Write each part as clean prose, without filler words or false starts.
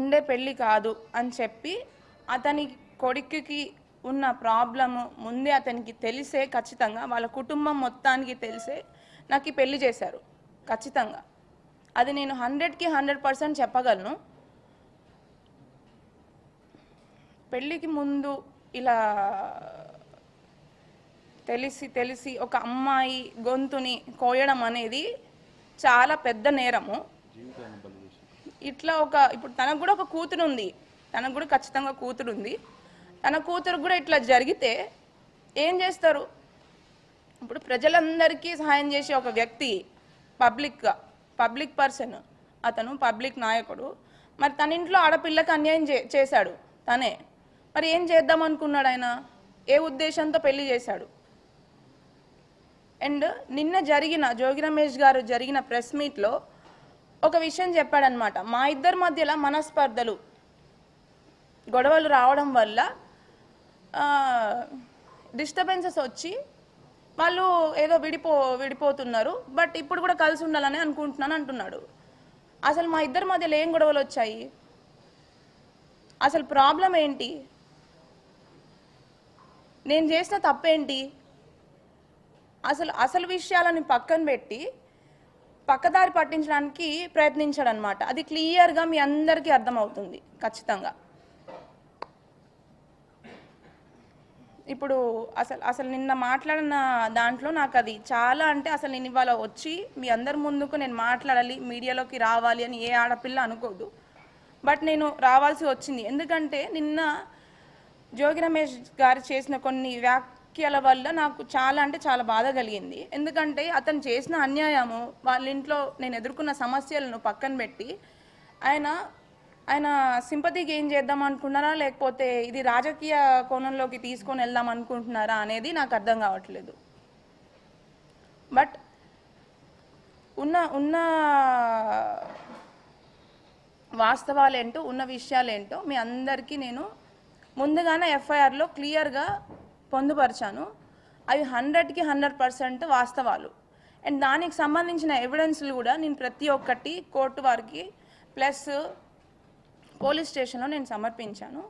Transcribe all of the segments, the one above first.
ఉండే పెళ్ళి కాదు అని చెప్పి అతని కొడుకుకి ఉన్న ప్రాబ్లము ముందే అతనికి తెలిసే ఖచ్చితంగా వాళ్ళ కుటుంబం మొత్తానికి తెలిసే నాకు ఈ పెళ్లి చేశారు ఖచ్చితంగా. అది నేను 100కి 100% చెప్పగలను. పెళ్ళికి ముందు ఇలా తెలిసి ఒక అమ్మాయి గొంతుని కోయడం అనేది చాలా పెద్ద నేరము. ఇట్లా ఇప్పుడు తనకు కూడా ఒక కూతురు ఉంది, తనకు కూడా ఖచ్చితంగా కూతురు ఉంది. తన కూతురు కూడా ఇట్లా జరిగితే ఏం చేస్తారు? ఇప్పుడు ప్రజలందరికీ సహాయం చేసే ఒక వ్యక్తి, పబ్లిక్ పర్సన్, అతను పబ్లిక్ నాయకుడు. మరి తన ఇంట్లో ఆడపిల్లకి అన్యాయం చేశాడు తనే. మరి ఏం చేద్దాం అనుకున్నాడు ఆయన? ఏ ఉద్దేశంతో పెళ్లి చేశాడు? అండ్ నిన్న జోగి రమేష్ గారు జరిగిన ప్రెస్ మీట్లో ఒక విషయం చెప్పాడనమాట. మా ఇద్దరి మధ్యలో మనస్పర్ధలు, గొడవలు రావడం వల్ల డిస్టర్బెన్సెస్ వచ్చి వాళ్ళు ఏదో విడిపోతున్నారు, బట్ ఇప్పుడు కూడా కలిసి ఉండాలని అనుకుంటున్నాను అంటున్నాడు. అసలు మా ఇద్దరి మధ్యలో ఏం గొడవలు వచ్చాయి? అసలు ప్రాబ్లం ఏంటి? నేను చేసిన తప్పేంటి? అసలు విషయాలని పక్కన పెట్టి పక్కదారి పట్టించడానికి ప్రయత్నించాడనమాట. అది క్లియర్గా మీ అందరికీ అర్థమవుతుంది ఖచ్చితంగా. ఇప్పుడు అసలు నిన్న మాట్లాడిన దాంట్లో నాకు అది చాలా అసలు నేను ఇవాళ వచ్చి మీ అందరి ముందుకు నేను మాట్లాడాలి, మీడియాలోకి రావాలి అని ఏ ఆడపిల్ల అనుకోదు. బట్ నేను రావాల్సి వచ్చింది. ఎందుకంటే నిన్న జోగి రమేష్ గారు చేసిన కొన్ని వ్యాఖ్యల వల్ల నాకు చాలా బాధ కలిగింది. ఎందుకంటే అతను చేసిన అన్యాయము, వాళ్ళ ఇంట్లో నేను ఎదుర్కొన్న సమస్యలను పక్కన పెట్టి ఆయన సింపతి గెయిన్ చేద్దాం అనుకున్నారా, లేకపోతే ఇది రాజకీయ కోణంలోకి తీసుకొని వెళ్దాం అనుకుంటున్నారా అనేది నాకు అర్థం కావట్లేదు. బట్ ఉన్న వాస్తవాలేంటో, ఉన్న విషయాలేంటో మీ అందరికీ నేను ముందుగానే ఎఫ్ఐఆర్లో క్లియర్గా పొందుపరిచాను. అవి 100కి 100% వాస్తవాలు. అండ్ దానికి సంబంధించిన ఎవిడెన్స్లు కూడా నేను ప్రతి ఒక్కటి కోర్టు వారికి ప్లస్ పోలీస్ స్టేషన్లో నేను సమర్పించాను.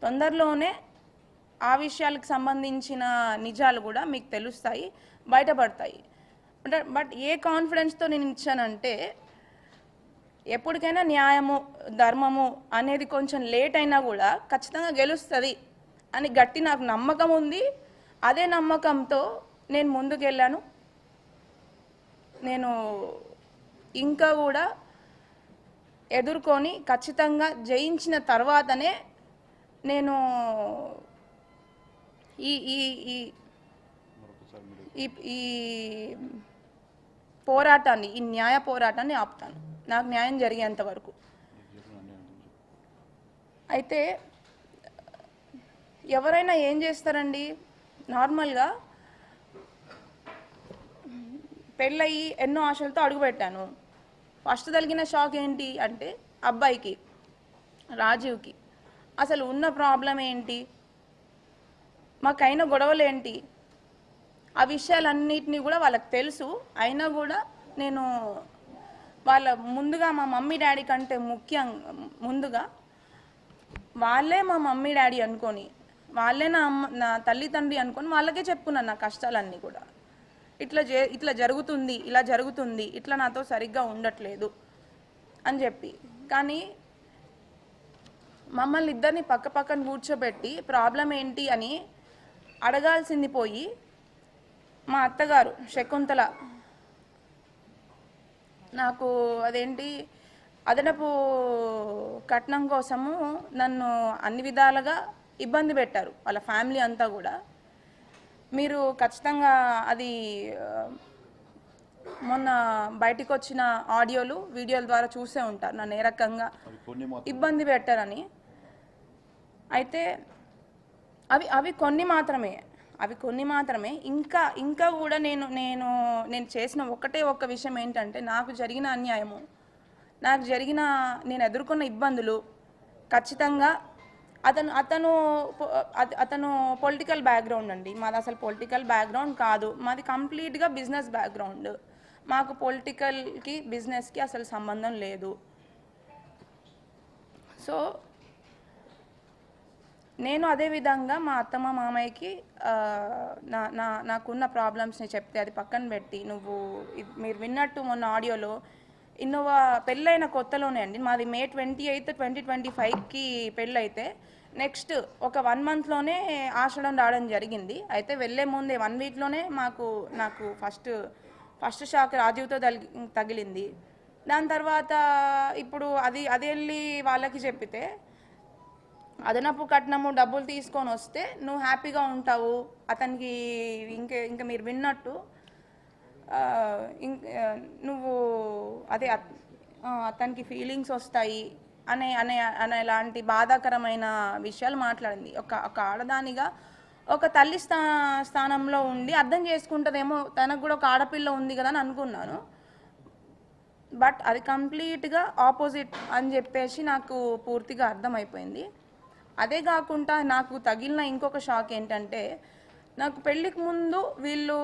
తొందరలోనే ఆ విషయాలకు సంబంధించిన నిజాలు కూడా మీకు తెలుస్తాయి, బయటపడతాయి. బట్ ఏ కాన్ఫిడెన్స్తో నేను ఇచ్చానంటే, ఎప్పటికైనా న్యాయము ధర్మము అనేది కొంచెం లేట్ అయినా కూడా ఖచ్చితంగా గెలుస్తుంది అని గట్టి నాకు నమ్మకం ఉంది. అదే నమ్మకంతో నేను ముందుకెళ్ళాను. నేను ఇంకా కూడా ఎదుర్కొని ఖచ్చితంగా జయించిన తర్వాతనే నేను ఈ పోరాటాన్ని, ఈ న్యాయ పోరాటాన్ని ఆపుతాను, నాకు న్యాయం జరిగేంత వరకు. అయితే ఎవరైనా ఏం చేస్తారండి, నార్మల్గా పెళ్ళయి ఎన్నో ఆశలతో అడుగుపెట్టాను. ఫస్ట్ తగిలిన షాక్ ఏంటి అంటే, అబ్బాయికి రాజీవ్కి అసలు ఉన్న ప్రాబ్లం ఏంటి, మాకైన గొడవలు ఏంటి, ఆ విషయాలన్నిటినీ కూడా వాళ్ళకి తెలుసు. అయినా కూడా నేను ముందుగా మా మమ్మీ డాడీ కంటే ముందుగా వాళ్ళే మా మమ్మీ డాడీ అనుకొని, వాళ్ళే నా తల్లి తండ్రి అనుకొని వాళ్ళకే చెప్పుకున్నాను నా కష్టాలన్నీ కూడా. ఇట్లా జరుగుతుంది, ఇలా జరుగుతుంది, ఇట్లా నాతో సరిగ్గా ఉండట్లేదు అని చెప్పి. కానీ మమ్మల్ని ఇద్దరిని పక్కన కూర్చోబెట్టి ప్రాబ్లం ఏంటి అని అడగాల్సింది పోయి, మా అత్తగారు శకుంతల నాకు అదనపు కట్నం కోసము నన్ను అన్ని విధాలుగా ఇబ్బంది పెట్టారు, వాళ్ళ ఫ్యామిలీ అంతా కూడా. మీరు ఖచ్చితంగా అది మొన్న బయటికి వచ్చిన ఆడియోలు, వీడియోల ద్వారా చూసే ఉంటారు నన్ను ఏ రకంగా ఇబ్బంది పెట్టారని. అయితే అవి కొన్ని మాత్రమే. ఇంకా కూడా నేను చేసిన ఒక్క విషయం ఏంటంటే, నాకు జరిగిన అన్యాయము, నేను ఎదుర్కొన్న ఇబ్బందులు ఖచ్చితంగా అతను పొలిటికల్ బ్యాక్గ్రౌండ్ అండి. మాది అసలు పొలిటికల్ బ్యాక్గ్రౌండ్ కాదు, మాది కంప్లీట్గా బిజినెస్ బ్యాక్గ్రౌండ్. మాకు పొలిటికల్కి బిజినెస్కి అసలు సంబంధం లేదు. సో నేను అదే విధంగా మా అత్తమ్మ మామయ్యకి నాకున్న ప్రాబ్లమ్స్ని చెప్తే అది పక్కన పెట్టి మీరు విన్నట్టు మొన్న ఆడియోలో ఇన్నోవా పెళ్ళైన కొత్తలోనే అండి, మాది May 28, 2025కి పెళ్ళైతే నెక్స్ట్ ఒక 1 monthలోనే ఆషాఢం రావడం జరిగింది. అయితే వెళ్ళే ముందే 1 weekలోనే నాకు ఫస్ట్ షాక్ రాజీవ్తో తగిలింది. దాని తర్వాత ఇప్పుడు అది వెళ్ళి వాళ్ళకి చెప్పితే అదనపు కట్నము డబ్బులు తీసుకొని వస్తే నువ్వు హ్యాపీగా ఉంటావు, అతనికి ఇంకా మీరు విన్నట్టు నువ్వు అదే అతనికి ఫీలింగ్స్ వస్తాయి అనేలాంటి బాధాకరమైన విషయాలు మాట్లాడింది. ఒక ఆడదానిగా ఒక తల్లి స్థానంలో ఉండి అర్థం చేసుకుంటుందేమో, తనకు కూడా ఒక ఆడపిల్ల ఉంది కదా అని అనుకున్నాను. బట్ అది కంప్లీట్గా ఆపోజిట్ అని చెప్పేసి నాకు పూర్తిగా అర్థమైపోయింది. అదే కాకుండా నాకు తగిలిన ఇంకొక షాక్ ఏంటంటే, నాకు పెళ్ళికి ముందు వీళ్ళు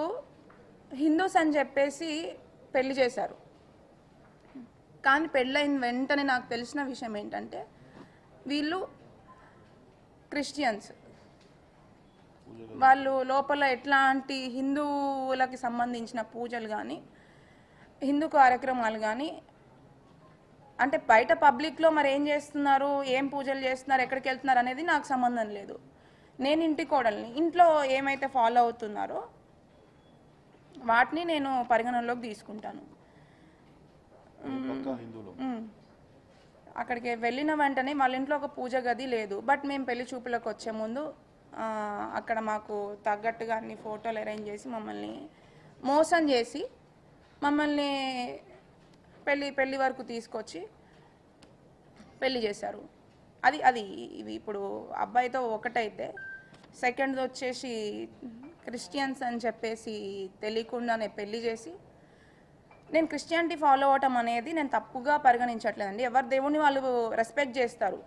హిందూస్ అని చెప్పేసి పెళ్లి చేశారు. కానీ పెళ్ళైన వెంటనే నాకు తెలిసిన విషయం ఏంటంటే వీళ్ళు క్రిస్టియన్స్. వాళ్ళు లోపల ఎట్లాంటి హిందువులకి సంబంధించిన పూజలు కానీ హిందూ కార్యక్రమాలు కానీ, అంటే బయట పబ్లిక్లో మరి ఏం చేస్తున్నారు, ఏం పూజలు చేస్తున్నారు, ఎక్కడికి వెళ్తున్నారు అనేది నాకు సంబంధం లేదు. నేను ఇంటి కోడల్ని, ఇంట్లో ఏమైతే ఫాలో అవుతున్నారో వాటిని నేను పరిగణనలోకి తీసుకుంటాను. అక్కడికి వెళ్ళిన వెంటనే వాళ్ళ ఇంట్లో ఒక పూజ గది లేదు. బట్ మేము పెళ్లి చూపులకు వచ్చే ముందు అక్కడ మాకు తగ్గట్టుగా అన్ని ఫోటోలు అరేంజ్ చేసి మమ్మల్ని మోసం చేసి మమ్మల్ని పెళ్ళి వరకు తీసుకొచ్చి పెళ్లి చేశారు. అది ఇవి ఇప్పుడు అబ్బాయితో ఒకటైతే సెకండ్ వచ్చేసి క్రిస్టియన్స్ అని చెప్పేసి తెలియకుండానే పెళ్లి చేసి, నేను క్రిస్టియానిటీ ఫాలో అవటం అనేది నేను తప్పుగా పరిగణించట్లేదండి. ఎవరి దేవుని వాళ్ళు రెస్పెక్ట్ చేస్తారు.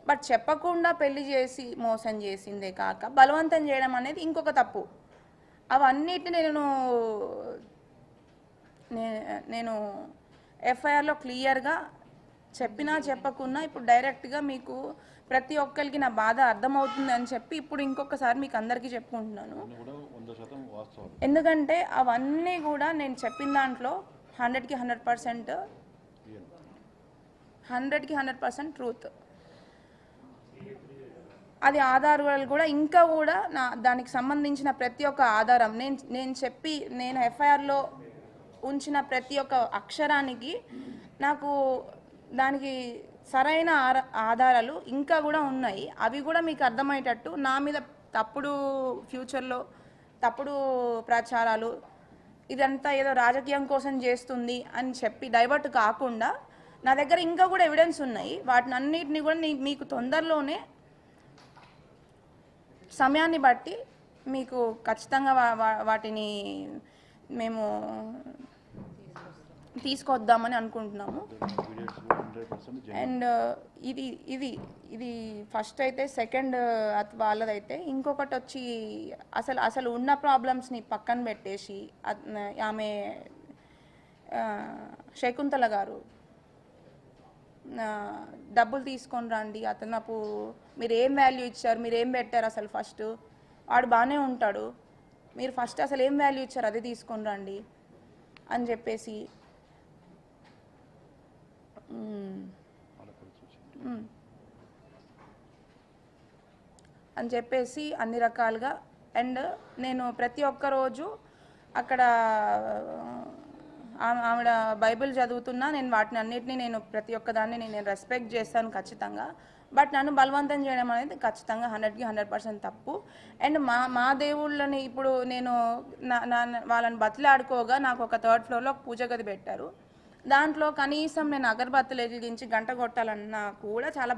బట్ చెప్పకుండా పెళ్లి చేసి మోసం చేసిందే కాక బలవంతం చేయడం అనేది ఇంకొక తప్పు. అవన్నిటిని నేను ఎఫ్ఐఆర్లో క్లియర్గా చెప్పినా చెప్పకున్నా ఇప్పుడు డైరెక్ట్గా మీకు ప్రతి ఒక్కరికి నా బాధ అర్థమవుతుంది అని చెప్పి ఇప్పుడు ఇంకొకసారి మీకు అందరికీ చెప్పుకుంటున్నాను. ఎందుకంటే అవన్నీ కూడా నేను చెప్పిన దాంట్లో 100కి 100% ట్రూత్. అది ఆధారాలు కూడా ఇంకా కూడా దానికి సంబంధించిన ప్రతి ఒక్క ఆధారం నేను ఎఫ్ఐఆర్లో ఉంచిన ప్రతి ఒక్క అక్షరానికి నాకు దానికి సరైన ఆధారాలు ఇంకా కూడా ఉన్నాయి. అవి కూడా మీకు అర్థమయ్యేటట్టు నా మీద ఫ్యూచర్లో తప్పుడు ప్రచారాలు, ఇదంతా ఏదో రాజకీయం కోసం చేస్తుంది అని చెప్పి డైవర్ట్ కాకుండా నా దగ్గర ఇంకా కూడా ఎవిడెన్స్ ఉన్నాయి. వాటిని అన్నిటిని కూడా మీకు తొందరలోనే సమయాన్ని బట్టి మీకు ఖచ్చితంగా వాటిని మేము తీసుకొద్దామని అనుకుంటున్నాము. అండ్ ఇది ఫస్ట్ అయితే, సెకండ్ వాళ్ళదైతే ఇంకొకటి వచ్చి అసలు ఉన్న ప్రాబ్లమ్స్ని పక్కన పెట్టేసి ఆమె శకుంతల గారు డబ్బులు తీసుకొని రండి, అతనపు మీరు ఏం వాల్యూ ఇచ్చారు, మీరు ఏం పెట్టారు, అసలు ఫస్ట్ వాడు బాగానే ఉంటాడు, మీరు ఫస్ట్ అసలు ఏం వాల్యూ ఇచ్చారు అదే తీసుకొని రండి అని చెప్పేసి అన్ని రకాలుగా. అండ్ నేను ప్రతి ఒక్క రోజు అక్కడ ఆవిడ బైబిల్ చదువుతున్నా, నేను వాటిని అన్నిటినీ నేను ప్రతి ఒక్కదాన్ని నేను రెస్పెక్ట్ చేస్తాను ఖచ్చితంగా. బట్ నన్ను బలవంతం చేయడం అనేది ఖచ్చితంగా 100కి 100% తప్పు. అండ్ మా దేవుళ్ళని ఇప్పుడు నేను వాళ్ళని బతిలాడుకోగా నాకు ఒక 3rd floorలో పూజ గది పెట్టారు. దాంట్లో కనీసం నేను అగరబత్తులు వెలిగించి గంట కొట్టాలన్నా కూడా చాలా